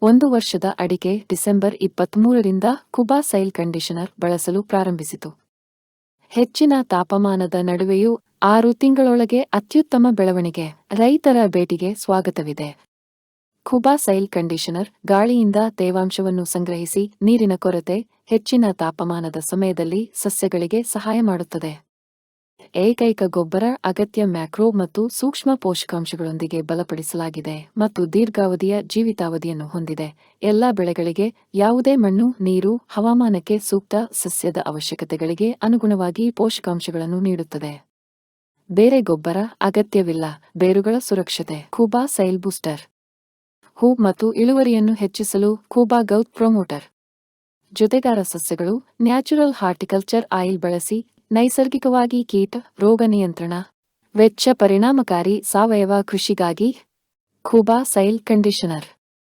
1 ವರ್ಷದ ಅಡಿಕೆ December 23ರಿಂದ Khuba sail conditioner ಬಳಸಲು ಪ್ರಾರಂಭಿಸಿತು. ಹೆಚ್ಚಿನ ತಾಪಮಾನದ ನಡುವೆಯೂ 6 ತಿಂಗಳೊಳಗೆ ಅತ್ಯುತ್ತಮ ಬೆಳವಣಿಗೆ. ರೈತರ ಭೇಟಿಗೆ ಸ್ವಾಗತವಿದೆ. ಕುಬಾ ಸೈಲ್ ಕಂಡೀಷನರ್ ಗಾಳಿಯಿಂದ ತೇವಾಂಶವನ್ನು ಸಂಗ್ರಹಿಸಿ ನೀರಿನ ಕೊರತೆ, ಹೆಚ್ಚಿನ ತಾಪಮಾನದ ಸಮಯದಲ್ಲಿ ಸಸ್ಯಗಳಿಗೆ ಸಹಾಯ ಮಾಡುತ್ತದೆ. ಏಕೈಕ ಗೊಬ್ಬರ ಅಗತ್ಯ ಮ್ಯಾಕ್ರೋ ಮತ್ತು ಸೂಕ್ಷ್ಮ ಪೋಷಕಾಂಶಗಳೊಂದಿಗೆ ಬಲಪಡಿಸಲಾಗಿದೆ ಮತ್ತು ದೀರ್ಘಾವಧಿಯ ಜೀವಿತಾವಧಿಯನ್ನು ಹೊಂದಿದೆ. ಎಲ್ಲಾ ಬೆಳೆಗಳಿಗೆ ಯಾವುದೇ ಮಣ್ಣು, ನೀರು, ಹವಾಮಾನಕ್ಕೆ ಸೂಕ್ತ ಸಸ್ಯದ ಅವಶ್ಯಕತೆಗಳಿಗೆ ಅನುಗುಣವಾಗಿ ಪೋಷಕಾಂಶಗಳನ್ನು ನೀಡುತ್ತದೆ. ಬೇರೆ ಗೊಬ್ಬರ ಅಗತ್ಯವಿಲ್ಲ. ಬೇರುಗಳ ಸುರಕ್ಷತೆ. Khuba sail booster. ಹೂ ಮತ್ತು ಇಳುವರಿಯನ್ನು ಹೆಚ್ಚಿಸಲು ಕುಬಾ ಗ್ರೋತ್ ಪ್ರೊಮೋಟರ್. ಜೊತೆಗಾರ ಸಸ್ಯಗಳು. ನ್ಯಾಚುರಲ್ ಹಾರ್ಟಿಕಲ್ಚರ್ ಆಯಿಲ್ ಬಳಸಿ ನೈಸರ್ಗಿಕವಾಗಿ ಕೀಟ, ರೋಗ ನಿಯಂತ್ರಣ. ವೆಚ್ಚ ಪರಿಣಾಮಕಾರಿ ಸಾವಯವ ಕೃಷಿಗಾಗಿ ಕುಬಾ ಸೈಲ್ ಕಂಡೀಷನರ್.